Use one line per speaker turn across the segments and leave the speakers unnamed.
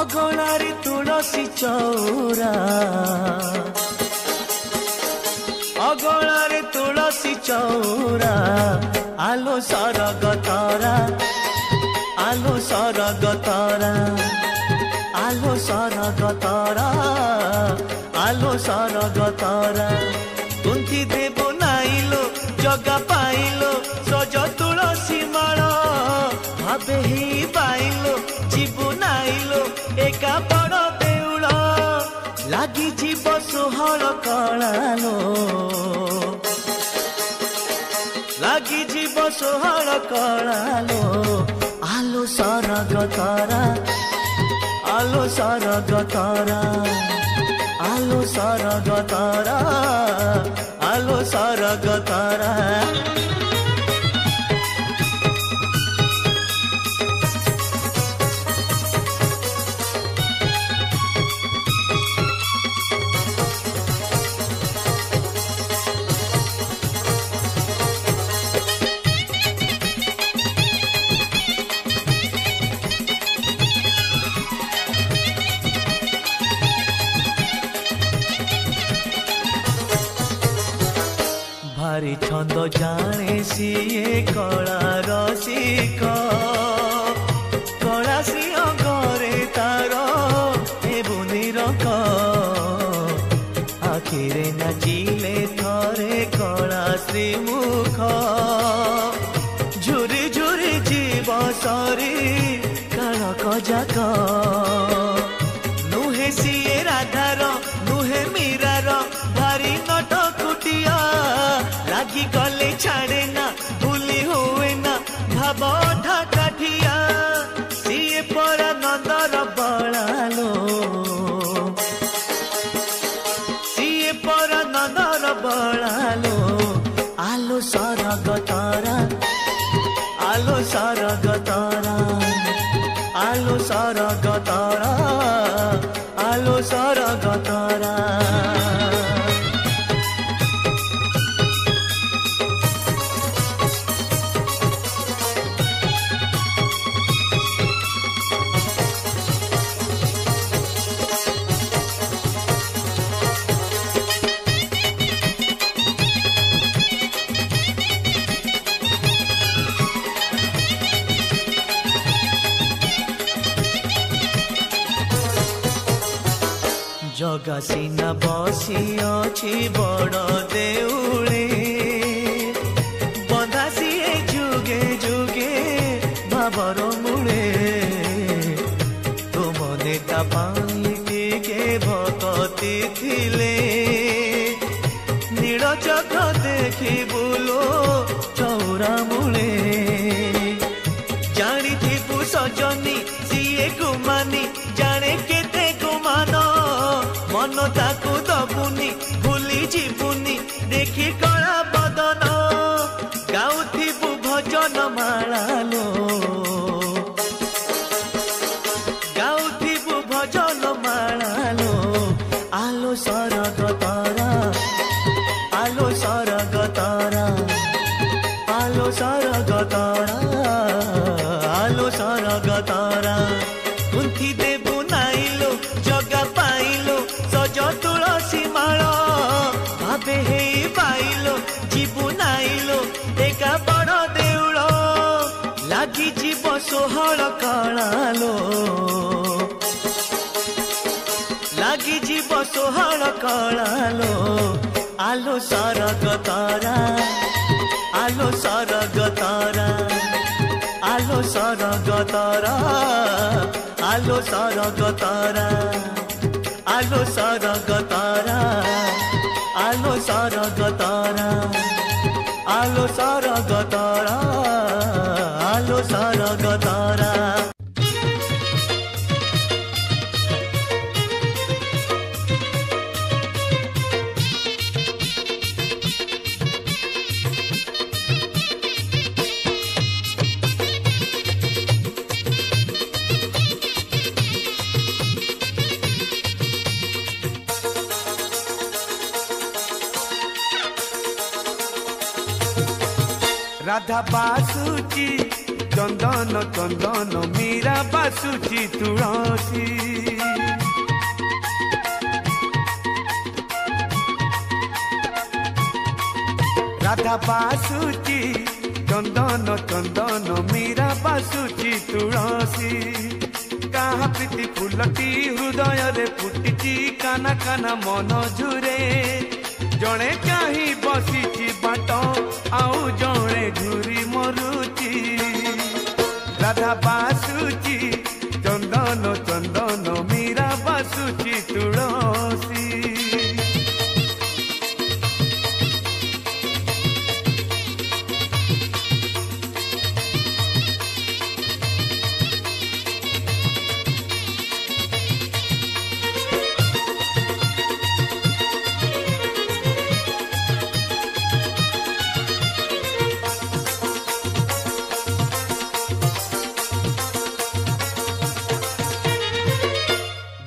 अगणारे तुलसी चौरा अगणारे तुलसी चौरा आलो सरग तारा आलो सरग तारा आलो सरग तारा आलो सरग तारा कुंती देव नाइलो जगा पाइलो सज तुलसी माला भावे ही पाइलो जीवु नाइलो एका बड़ देउल लगी जीव सुहल कलालो लगी जीव सुहल कलालो आलो सरग तारा आलो सरग तारा आलो सरग तारा आलो सरग तारा भारी छंद जाने सीए कला रसिक कला श्री घरे तार बुनी रख आखिरे नाचिले थरे कला श्री मुख झुरी झुरी जीव सरी कालक जाक नुहे सीए राधार नुहे मीरार भारी नट कुटिया लागी गले छाड़े ना भूली हुए ना भाव ढाकाठिया सीए पर नंदर बड़ालो सीए पर नंदर बड़ालो आलो सरग तारा आलो सरग तारा आलो सरग तारा आलो सरग तारा जगा सीना बसी अच्छी बड़ देउले बंधा सीए जुगे जुगे भावर मूले तुम नेता पाई टिके भगती थिले नील चक्र देखी बुलो चौरा मूले जानी थिबु सजनी सीए गुमानी जाने केते गुमान मन ताकू दबुनी भूली जीवुनी देखी कला बदन गाउथिबु भजन मालालो गाउथिबु भजन मालालो आलो सरग तारा आलो सरग तारा आलो सरग तारा आलो सरग तारा कुंती देबु नाइलो जगा पाइलो सज तुलसी माला भावे हे पाइलो जीवु नाइलो एका बड़ देउल लगी जीव सोहल कलालो लगी जीव सोहल कलालो आलो सरग तारा आलो सरग तारा आलो सरग तारा आलो सरग तारा आलो सरग तारा आलो सरग तारा आलो सरग तारा आलो सरग तारा। राधा बासुची चंदन चंदन मीरा बासुची तुलसी राधा बासुची चंदन चंदन मीरा बासुची तुलसी कहा प्रीति फुलटी हृदय रे फुटी काना काना मन झुरे जड़े चाही बसी बाट आउ जड़े घूरी मरुची राधा बासुची चंदन चंदन मीरा बासुची तुलसी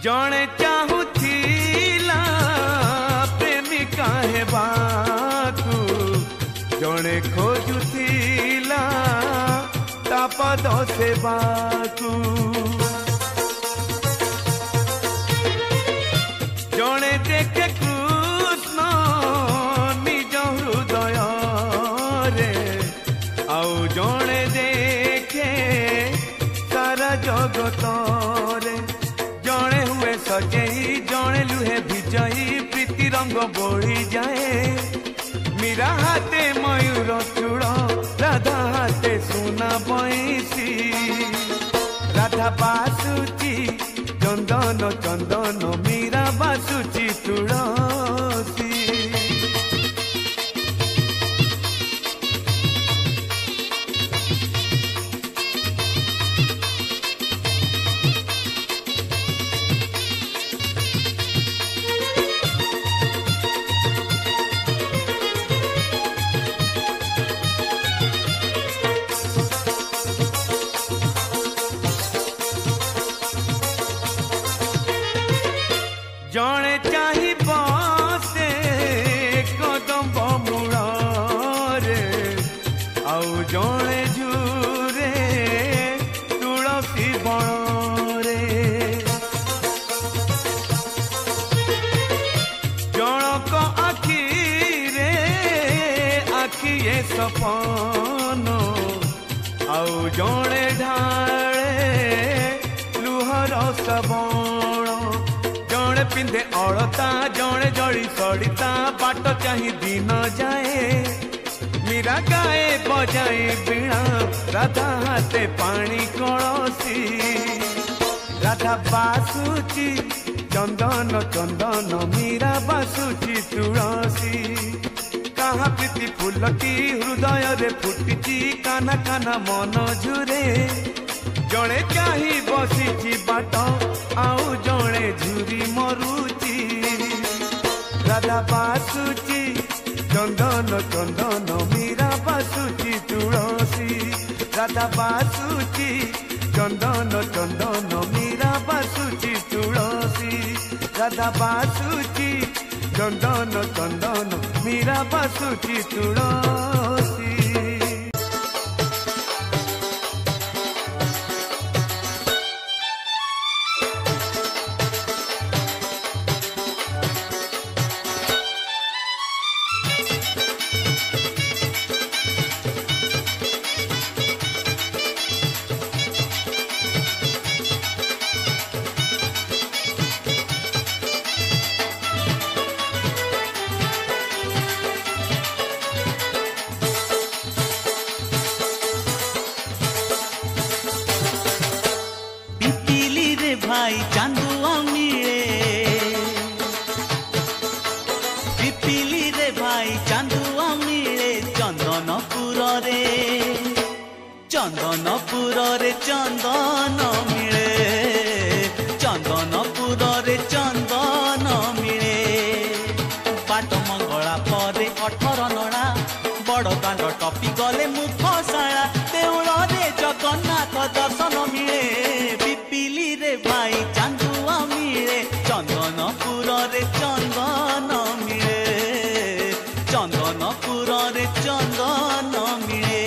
जड़े चाहूला प्रेमिका हेबाकू जड़े खोजुला तापद सेवाकू जड़े देखे कृष्ण निज हृदय रे आउ जड़े देखे सारा जगत रे जड़े हुए सजेई जड़े लुहे विजयी प्रीति रंग बोली जाए मीरा हाथे मयूर चूड़ राधा हाथे सुना बैसी राधा बासुची चंदन चंदन मीरा बासुची तुलसी जड़े चाही बसे कदम्ब मूल रे आउ जड़े झूरे तुलसी बण रे जणक आखि रे आखि सपन आउ जड़े ढाले लुहर सबण जड़े पिंधे अलता जड़े जड़ी सड़िता बाट चाही दिन जाए मीरा गाए बजाए बीणा राधा हाथे पानी कलसी राधा बासुची चंदन चंदन मीरा बासुची तुलसी कहा प्रीति फुलटी हृदय रे फुटी काना काना मन झुरे जड़े चाही बसी बाट आउ जड़े झुरी मरुची राधा बासुची चंदन चंदन मीरा बासुची तुलसी राधा बासुची चंदन चंदन मीरा बासुची तुलसी राधा बासुची चंदन चंदन मीरा बासुची तुलसी
भाई चांदुआ मिले पिपिली रे भाई चांदुआ मिले चंदनपुर रे चंदनपुर रे चंदन मिले चंदनपुर रे चंदन मिले बाट मंगला परे 18 नड़ा बड़ दांड टपी गले मुखशाला देउल रे जगन्नाथ दर्शन मिले पिपिली रे भाई चांदुआ मिले चंदनपुर रे चंदन मिले चंदनपुर रे चंदन मिले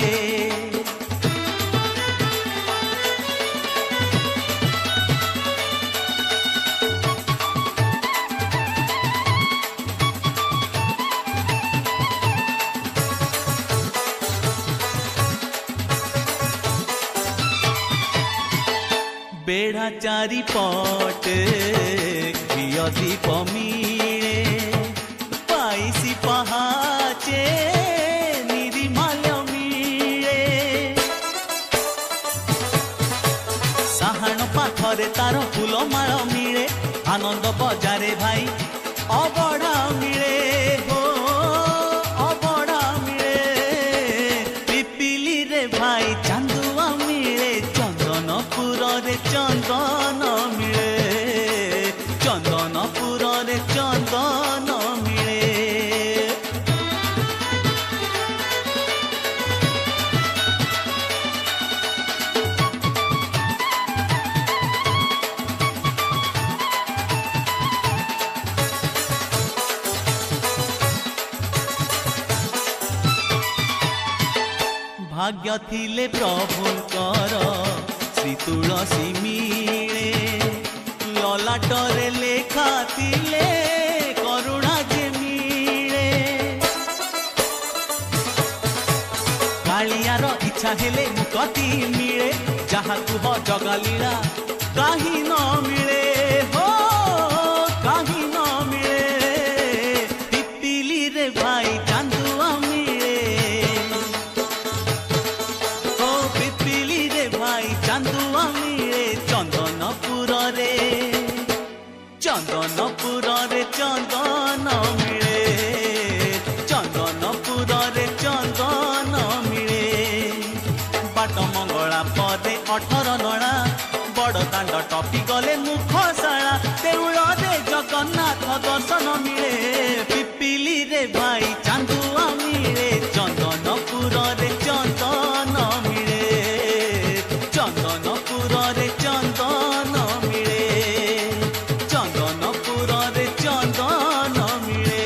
बेढ़ा चारि पटे घिय दीप मिले पाइसी पहाचे निरिमाल्य मिले साहाण पाखरे तार फूलमाल मिले आनंद बजारे भाई अबड़ा मिले हो अबड़ा मिले पिपिली रे भाई चांदुआ मिले चंदनपुर रे चंदन मिले चंदनपुर रे चंदन मिले भाग्य थिले प्रभुंकर श्री तुलसी मिले ललाटरे लेखा थिले करुणा जे मिले कालियार इच्छा हेले मुक्ति मिले जहाँ कुह जगलीला कहीं न मिले हो कहीं न मिले पिपिली रे भाई चांदुआ मिले हो पिपिली रे भाई चांदुआ मिले चंदनपुर रे चंदनपुर रे चंदन मिले चंदनपुर रे चंदन मिले बाट मंगला पदे 18 नणा बड़ दांड टपी गले मुखशाला देउल रे जगन्नाथ दर्शन मिले पिपिली रे भाई चांदुआ मिले चंदनपुर रे चंदन मिले चंदनपुर रे चंदन मिले चंदनपुर रे चंदन मिले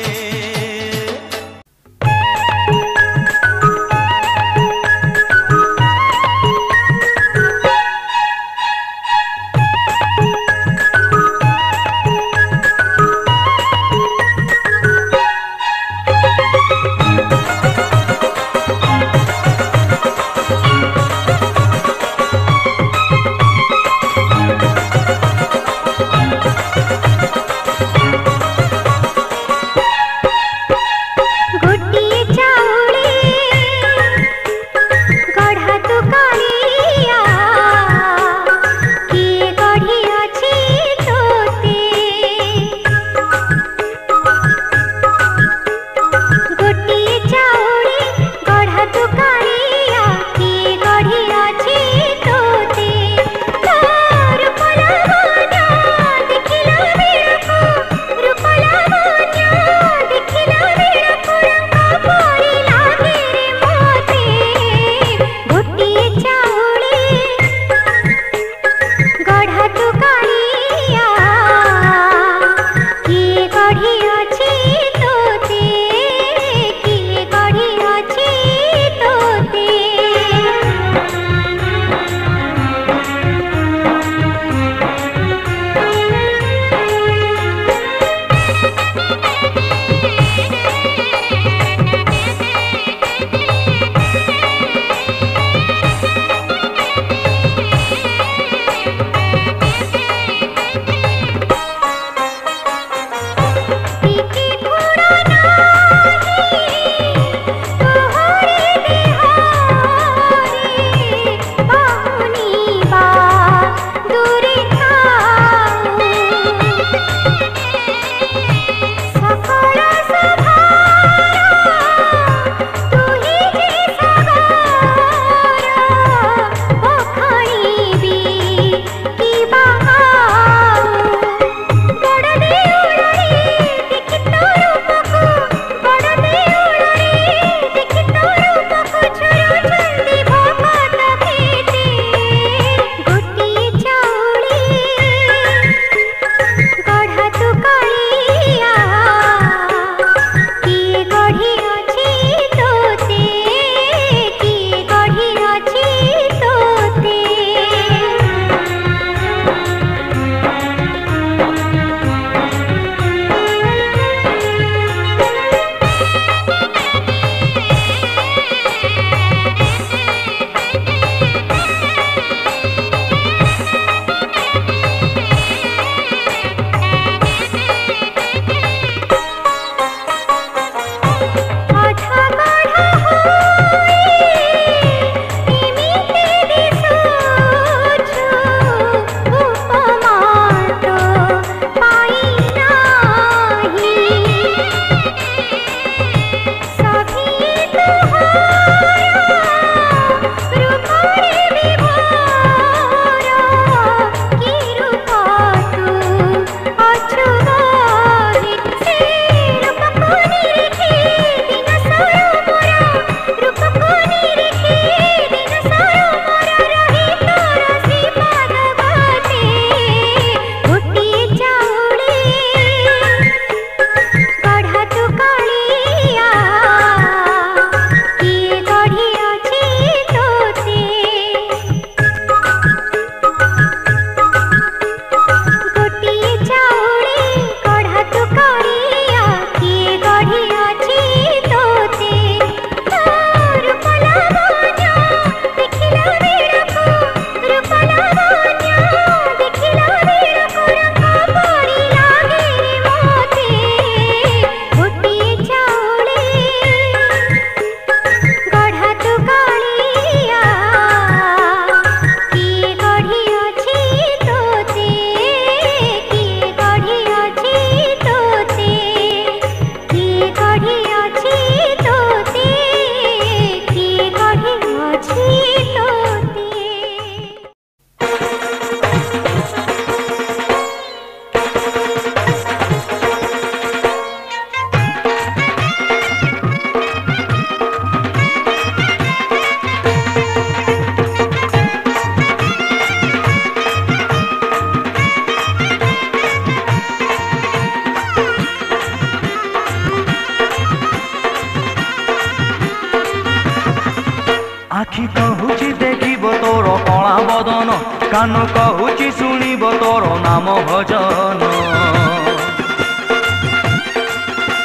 कान कहूची शुणिब तोर नाम भजन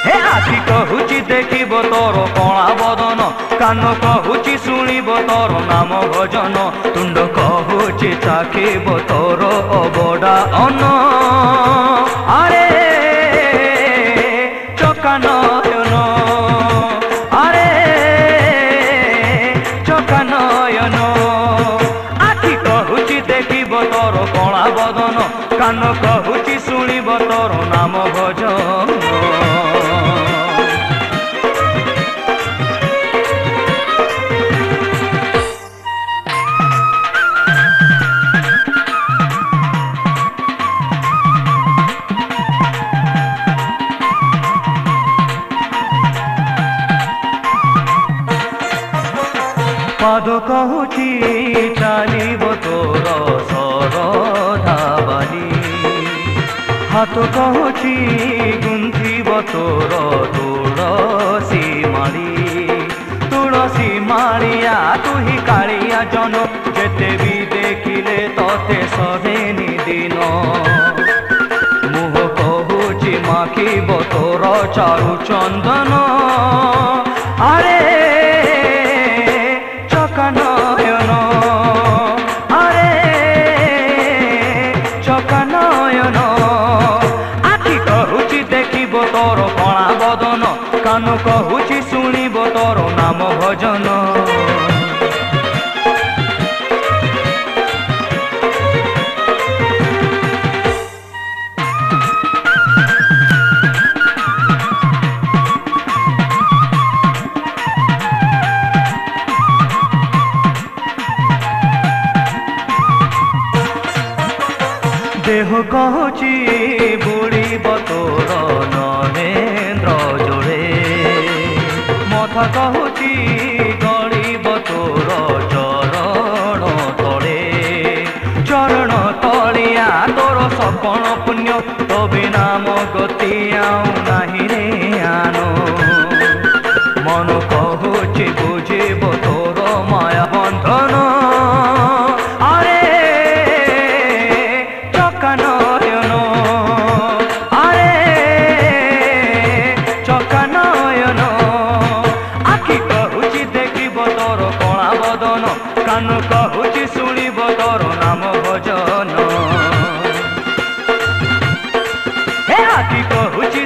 हे आखि कहूची देखिब तोर कणा बदन कान कहूची शुणिब तोर नाम भजन तुंड कहूची चाखिब तोर अबडा अन्न अरे चकानयन अरे चकानयन आखि कहूची देखिब तोर कणा बदन कान कहूची शुणिब तोर नाम भजन पाद कहूची चालिब तोर सरधा बाली हाथ कहूची गुंथिब तोर तुलसी मालिया तुही कालिया जन जेते भी देखिले तोते सहेनी दिन मुह कहूची माखिब तोर चारु चंदन अरे चकानयन अरे चकानयन आखि कहूची देखिब तोर कणा बदन कान कहूची शुणिब तोर नाम भजन देह कहूची बुड़ीब तोर नरेन्द्र जोड़े मथा कहूची गड़ीब तोर चरण तलिया तोर सकण पुण्य तबे नाम गति आउ नाही रे आनो मन कहूची बुझीब तोर माया बंधन अरे चकानयन अरे चकानयन आखि कहूची देखिब तोर कणा बदन कान कहूची शुणिब तोर नाम भजन हे आखि कहूची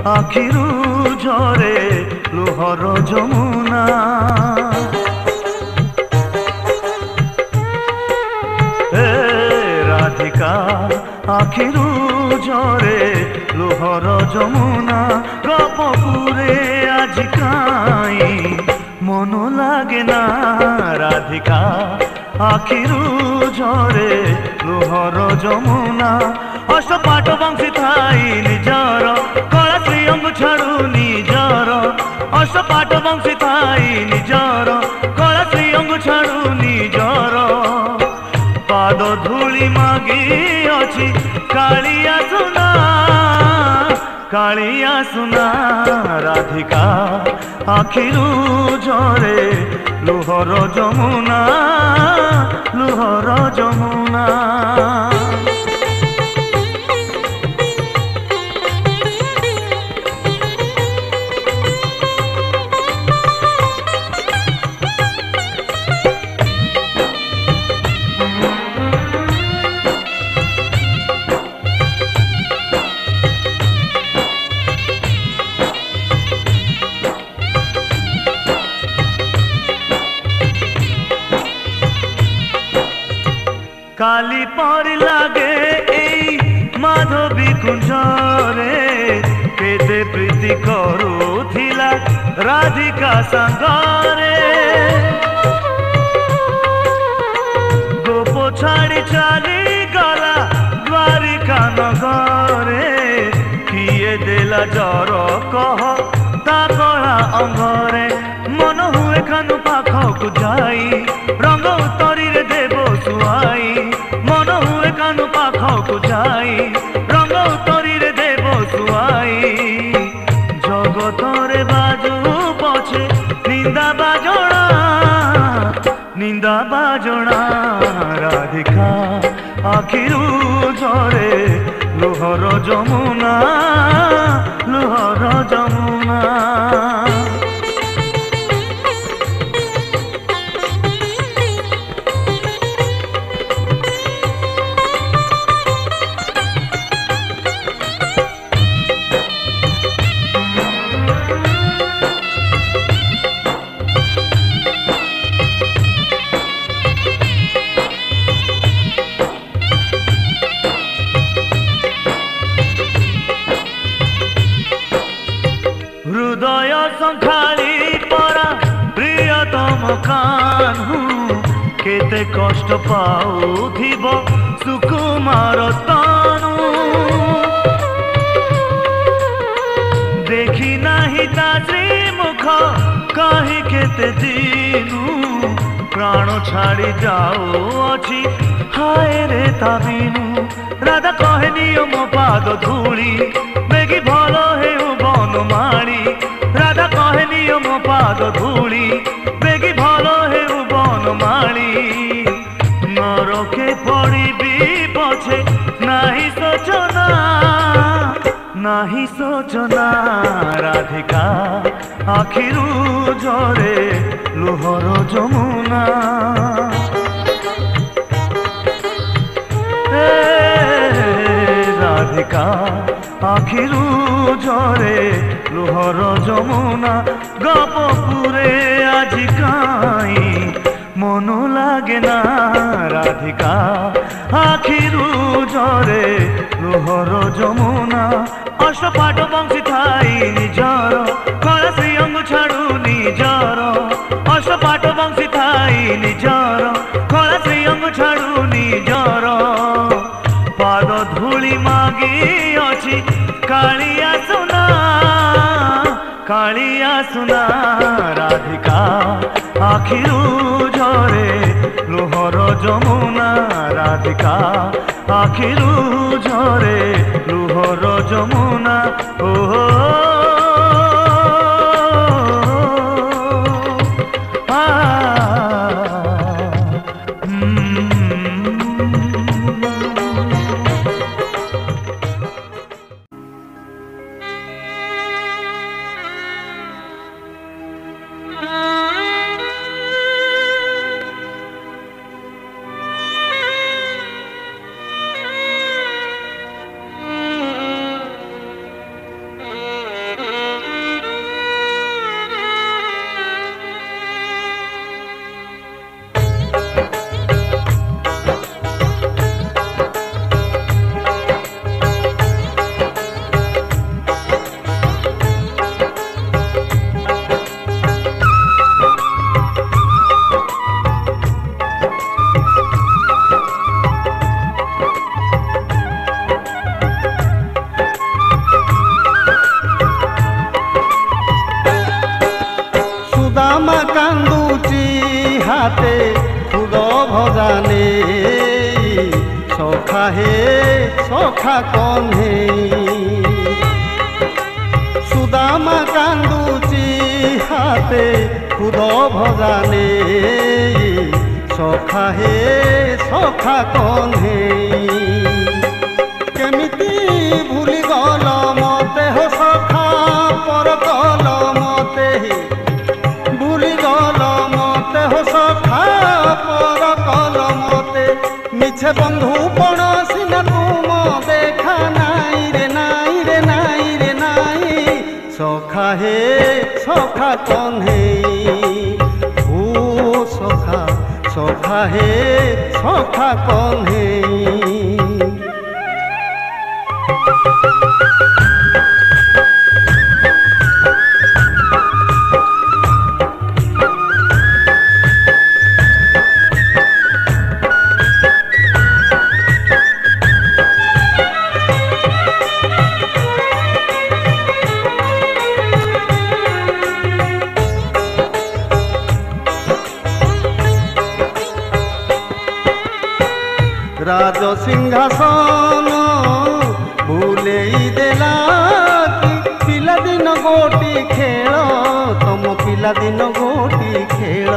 आखिरू झरे लुहर जमुना राधिका आखिरू झरे लुहर जमुना गपपुरे आज काई मन लागे ना राधिका आखिरू झरे लुहर जमुना अष्टपाठ बंशी थाई निजर कला श्रीअंग छाड़ू निजर अष्टपाठ बंशी थाई निजर कला श्रीअंग छाड़ू निजर पाद धूली मागी अछि कालिया सुना राधिका आखिरू झरे लुहर जमुना लुहर जमुना काली पर लागे एई माधवी कुंजरे केते प्रीति करूथिला राधिका संगरे गोप छाड़ी चली गला द्वारिका नगरे किए देला जर कह ता कला अंगरे मन हुए खानु पाखकु जाई रंग उतरी रे देव सुआई मन हुए कानु पाखकु जाई रंग उतरी रे देव सुआई जगतरे बाजू पछे निंदा बाजोना राधिका आखिरू झरे लुहर जमुना लुहर जमुना हृदय संखाली परा प्रियतम कान्हू केते कष्ट पाउथिब सुकुमार तनु देखी नाही ता श्रीमुख कहीं केते दिनु प्राण छाड़ी जाऊ अछि हाय रे ताबिनु राधा कहे नियो मो पाद धूली बेगी भलो हेउ बनमाणी राधा कहे नियो मो पाद धूली बेगी भलो हेउ बनमाणी नरके पड़िबी पछे नाही सोचना राधिका आखिरू झरे लुहर जमुना राधिका आखिरू झरे लुहर जमुना गपपुरे आज काई मन लागे ना राधिका आखिरू झरे लुहर जमुना अष्टपाठ बंशी थाई निजर कला श्रीअंग छाड़ू निजर अष्टपाठ बंशी थाई निजर कला श्रीअंग छाड़ू निजर पाद धूली मागी अछि कालिया सुना राधिका आखिरू झरे लुहर जमुना राधिका आखिरू झरे लुहर जमुना ओ
ସଖା ହେ ସଖା କହ୍ନେଇ ସୁଦାମା କାନ୍ଦୁଛି ହାତେ ଖୁଦ ଭଜା ନେଇ ସଖା ହେ ସଖା କହ୍ନେଇ କେମିତି ଭୁଲିଗଲ ମତେ ହୋ ସଖା ପର କଲ ମତେ ଭୁଲିଗଲ ମତେ ହୋ ସଖା ପର କଲ ମତେ ମିଛେ ବନ୍ଧୁ ପଣ ସିନା ତୁମ ଦେଖା ନାଇଁ ରେ ନାଇଁ ରେ ନାଇଁ ରେ ନାଇଁ ସଖା ହେ ସଖା କହ୍ନେଇ ଓ ସଖା ସଖା ହେ ସଖା କହ୍ନେଇ राज सिंहासन भूलेई देला पिलादिन गोटी खेल तम पिलादिन गोटी खेल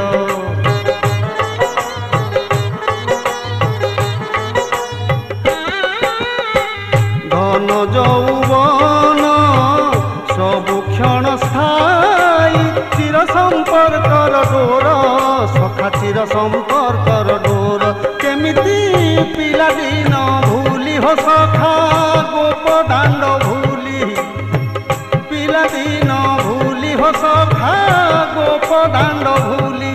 धन यौवन सबु क्षण स्थायी चिर संपर्कर डोर सखा चिर संपर्कर डोर केमिति पिलादिन भूली हो सखा गोप दाण्ड भूली पिलादिन भूली हो सखा गोप दाण्ड भूली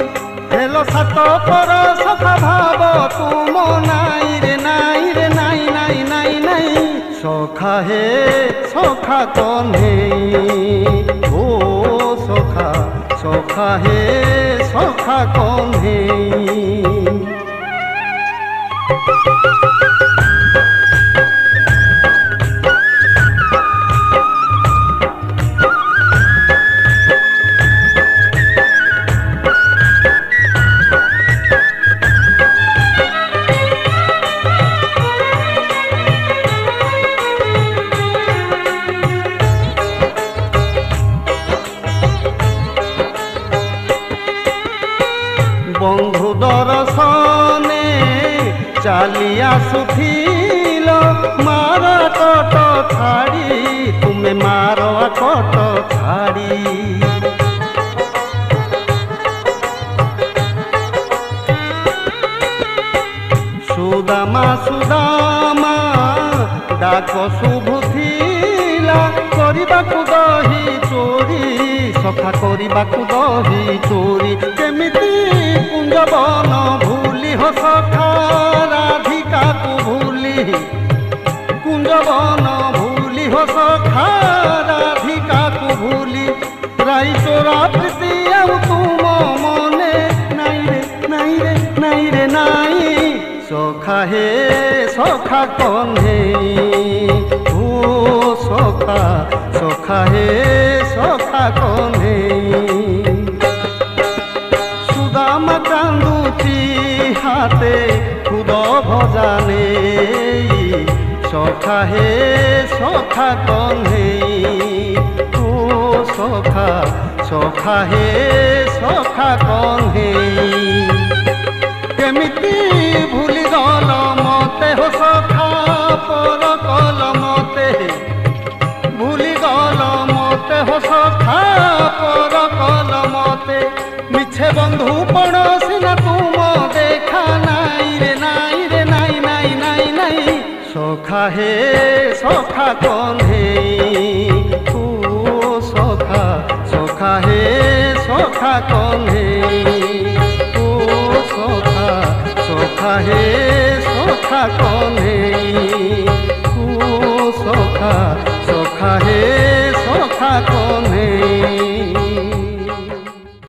हेलो सात पर सखा भाव तुम नाई रे नाई रे नाई नाई नाई नाई सखा हे सखा कह्नेई ओ सखा सखा हे सखा कह्नेई बंधु दर्शने चाली आसुथिल मार कट छाड़ी तुमे मार कट छाड़ी सुदामा सुदामा डाक शुभुथिला करबाकू दही चोरी सखा करबाकू दही चोरी केमिति कुंजवन भूली हो सखा राधिका को भूली कुंजवन भूली हो सखा राधिका को भूली राई चोरा प्रीति आउ तुम मने नाई रे नाई रे नाई रे नाई सखा हे सखा कह्नेई ओ सखा सखा हे सखा कह्नेई सुदामा कांदुची हाते खुद भजा नेई सखा हे सखा कह्नेई ओ सखा सखा हे सखा कह्नेई केमिति भूली गल मते हो सखा पर कल मते भूली गल मते हो सखा पर कल मते मिछे बंधु पण सिना तुम देखा नाई रे नाई रे नाई नाई नाई नाई सखा हे सखा कह्नेई ओ सखा सखा हे सखा कह्नेई ओ सखा सखा हे सखा कह्नेई ओ सखा सखा हे सखा कह्नेई।